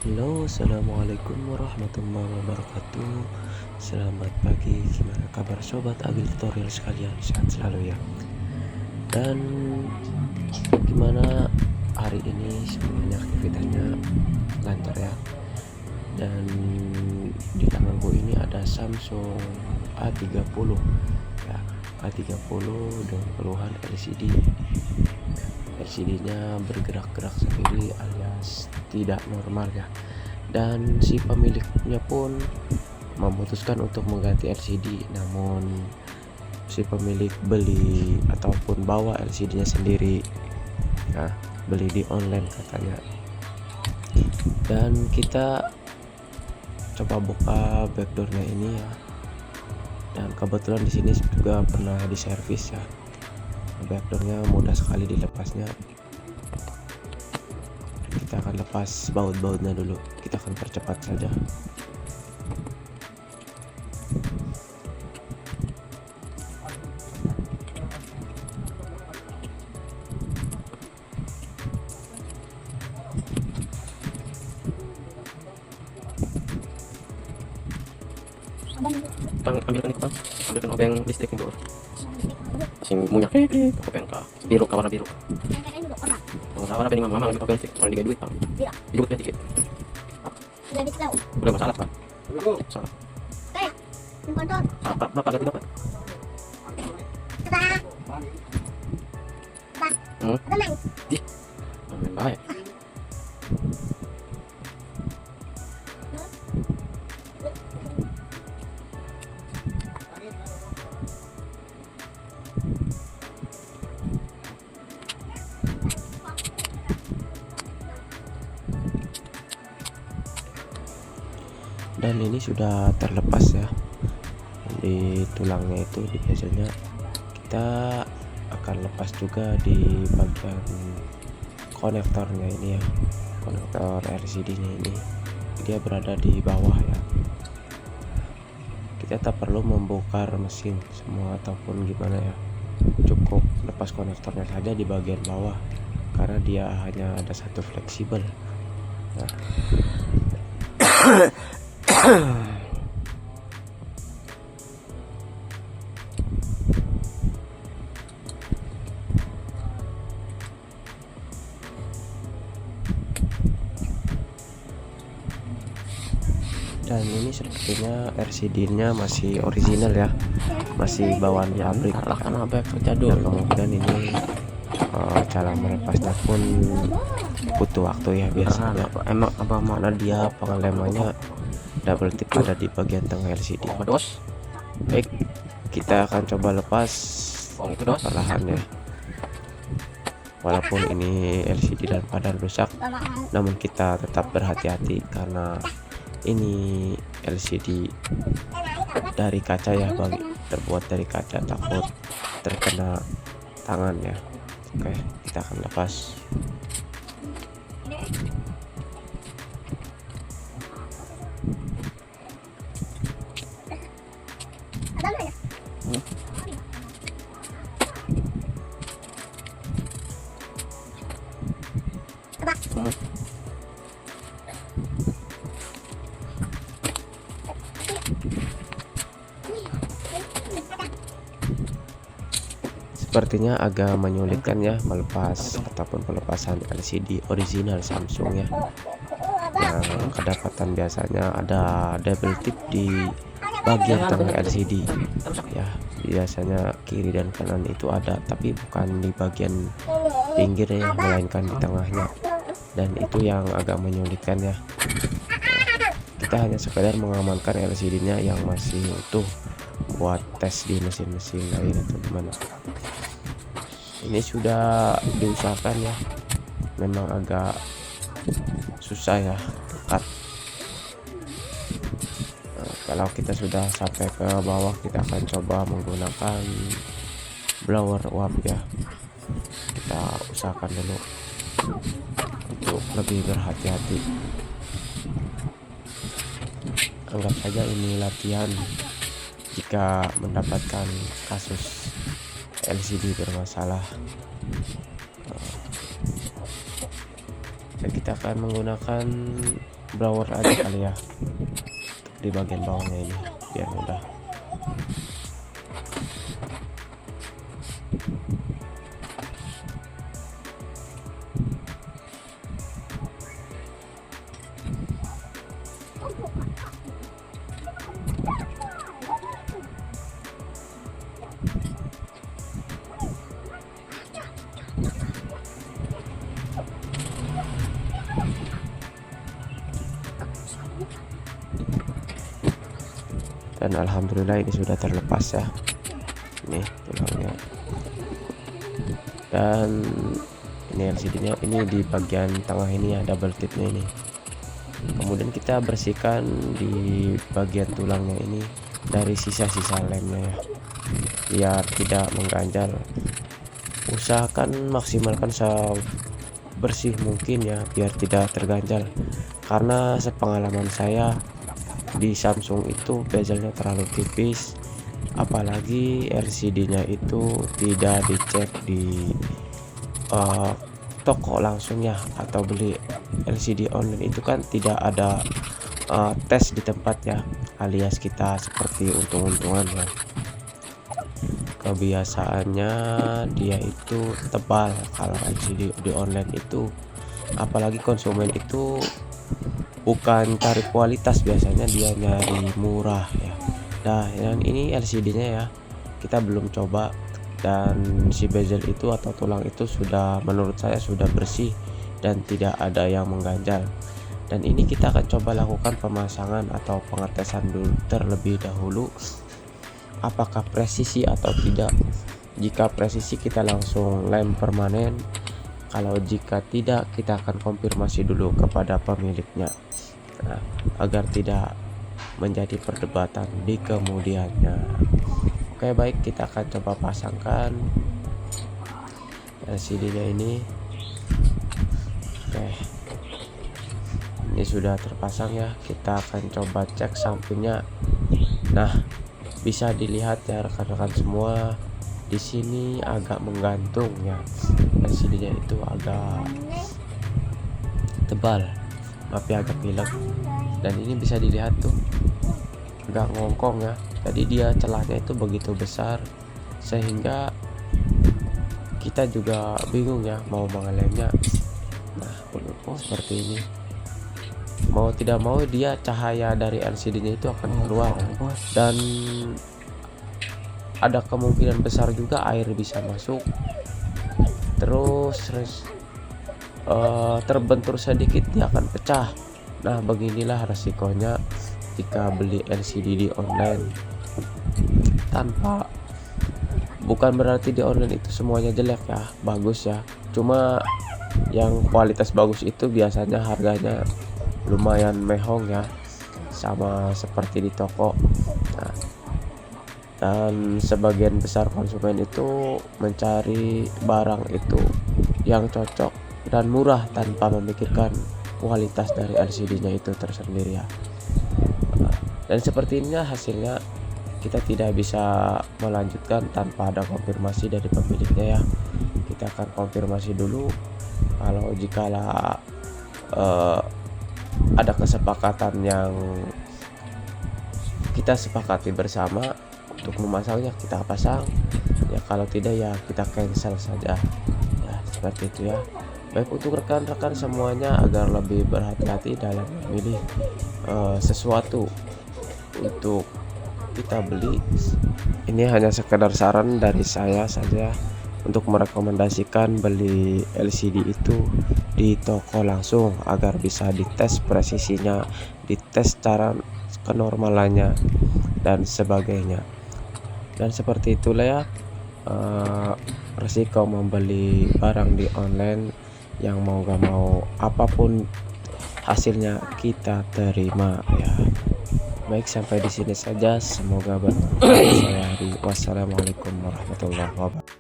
Halo, assalamualaikum warahmatullahi wabarakatuh. Selamat pagi, gimana kabar sobat Abil tutorial sekalian? Sehat selalu ya. Dan gimana hari ini, semuanya aktivitasnya lancar ya. Dan di tanganku ini ada Samsung A30 ya, A30 dengan keluhan LCD-nya bergerak-gerak sendiri alias tidak normal ya. Dan si pemiliknya pun memutuskan untuk mengganti LCD, namun si pemilik beli ataupun bawa LCD-nya sendiri. Nah, beli di online katanya. Dan kita coba buka backdoornya ini ya. Dan kebetulan di sini juga pernah diservis ya. Backdoornya mudah sekali dilepasnya. Kita akan lepas baut-bautnya dulu. Kita akan percepat saja. Bang, ambilkan itu bang, ambilkan obeng listrik itu sing munyak obeng ka biru ka warna biru kalau salah apa nih mama ambil obeng listrik malah digawe duit bang hidup ya dikit udah masalah bang salah apa bapak ganti bapak ih main baik Dan ini sudah terlepas ya di tulangnya itu. Biasanya kita akan lepas juga di bagian konektornya ini ya, konektor LCD nya ini dia berada di bawah ya. Kita tak perlu membongkar mesin semua ataupun gimana ya, cukup lepas konektornya saja di bagian bawah karena dia hanya ada satu fleksibel. Nah, dan ini sepertinya LCD-nya masih original ya, masih bawaan pabrik karena apa jadul dan kemungkinan ini cara melepasnya pun butuh waktu ya biasanya. emang apa Karena dia pengelemannya double tip ada di bagian tengah LCD. apa dos Baik, kita akan coba lepas itu dos perlahan ya. Walaupun ini LCD dan padan rusak, namun kita tetap berhati-hati karena ini LCD dari kaca ya bang, terbuat dari kaca, takut terkena tangan ya. Oke, kita akan lepas. Sepertinya agak menyulitkan ya melepas ataupun pelepasan LCD original Samsung ya. Yang kedapatan biasanya ada double tip di bagian tengah LCD ya. Biasanya kiri dan kanan itu ada, tapi bukan di bagian pinggirnya, melainkan di tengahnya. Dan itu yang agak menyulitkan ya. Kita hanya sekedar mengamankan LCD-nya yang masih utuh buat tes di mesin-mesin lain atau gimana. Ini sudah diusahakan ya, memang agak susah ya, dekat. Kalau kita sudah sampai ke bawah, kita akan coba menggunakan blower uap ya. Kita usahakan dulu untuk lebih berhati-hati. Anggap saja ini latihan jika mendapatkan kasus LCD bermasalah. Dan kita akan menggunakan blower aja kali ya di bagian bawahnya ini biar mudah. Dan alhamdulillah ini sudah terlepas ya, ini tulangnya. Dan ini LCD-nya ini di bagian tengah ini ya, double tipnya ini. Kemudian kita bersihkan di bagian tulangnya ini dari sisa-sisa lemnya ya, biar tidak mengganjal. Usahakan maksimalkan sebersih mungkin ya, biar tidak terganjal. Karena sepengalaman saya di Samsung itu bezelnya terlalu tipis, apalagi LCD-nya itu tidak dicek di toko langsung ya, atau beli LCD online itu kan tidak ada tes di tempat ya, alias kita seperti untung-untungan ya. Kebiasaannya dia itu tebal kalau LCD di online itu, apalagi konsumen itu bukan cari kualitas, biasanya dia nyari murah ya. Nah yang ini LCD-nya ya, kita belum coba, dan si bezel itu atau tulang itu sudah, menurut saya sudah bersih dan tidak ada yang mengganjal. Dan ini kita akan coba lakukan pemasangan atau pengetesan dulu terlebih dahulu, apakah presisi atau tidak. Jika presisi kita langsung lem permanen, kalau jika tidak kita akan konfirmasi dulu kepada pemiliknya, nah, agar tidak menjadi perdebatan di kemudiannya. Oke baik, kita akan coba pasangkan LCD-nya ini. Oke, ini sudah terpasang ya, kita akan coba cek sampingnya. Nah bisa dilihat ya rekan-rekan semua, di sini agak menggantung ya, LCD-nya itu agak tebal, tapi agak pilek. Dan ini bisa dilihat tuh agak ngongkong ya, jadi dia celahnya itu begitu besar sehingga kita juga bingung ya mau mengelemnya. Nah seperti ini, mau tidak mau dia cahaya dari LCD-nya itu akan keluar, dan ada kemungkinan besar juga air bisa masuk, terus terbentur sedikit dia akan pecah. Nah beginilah resikonya jika beli LCD di online. Bukan berarti di online itu semuanya jelek ya, bagus ya, cuma yang kualitas bagus itu biasanya harganya lumayan mehong ya, sama seperti di toko. Nah, dan sebagian besar konsumen itu mencari barang itu yang cocok dan murah tanpa memikirkan kualitas dari LCD-nya itu tersendiri ya. Dan seperti ini hasilnya, kita tidak bisa melanjutkan tanpa ada konfirmasi dari pemiliknya ya. Kita akan konfirmasi dulu, kalau jikalau ada kesepakatan yang kita sepakati bersama untuk memasangnya, kita pasang ya, kalau tidak ya kita cancel saja ya, seperti itu ya. Baik, untuk rekan-rekan semuanya agar lebih berhati-hati dalam memilih sesuatu untuk kita beli, ini hanya sekedar saran dari saya saja untuk merekomendasikan beli LCD itu di toko langsung agar bisa dites presisinya, dites cara kenormalannya dan sebagainya. Dan seperti itulah ya resiko membeli barang di online, yang mau gak mau apapun hasilnya kita terima ya. Baik, sampai di sini saja, semoga bermanfaat. Wassalamualaikum warahmatullahi wabarakatuh.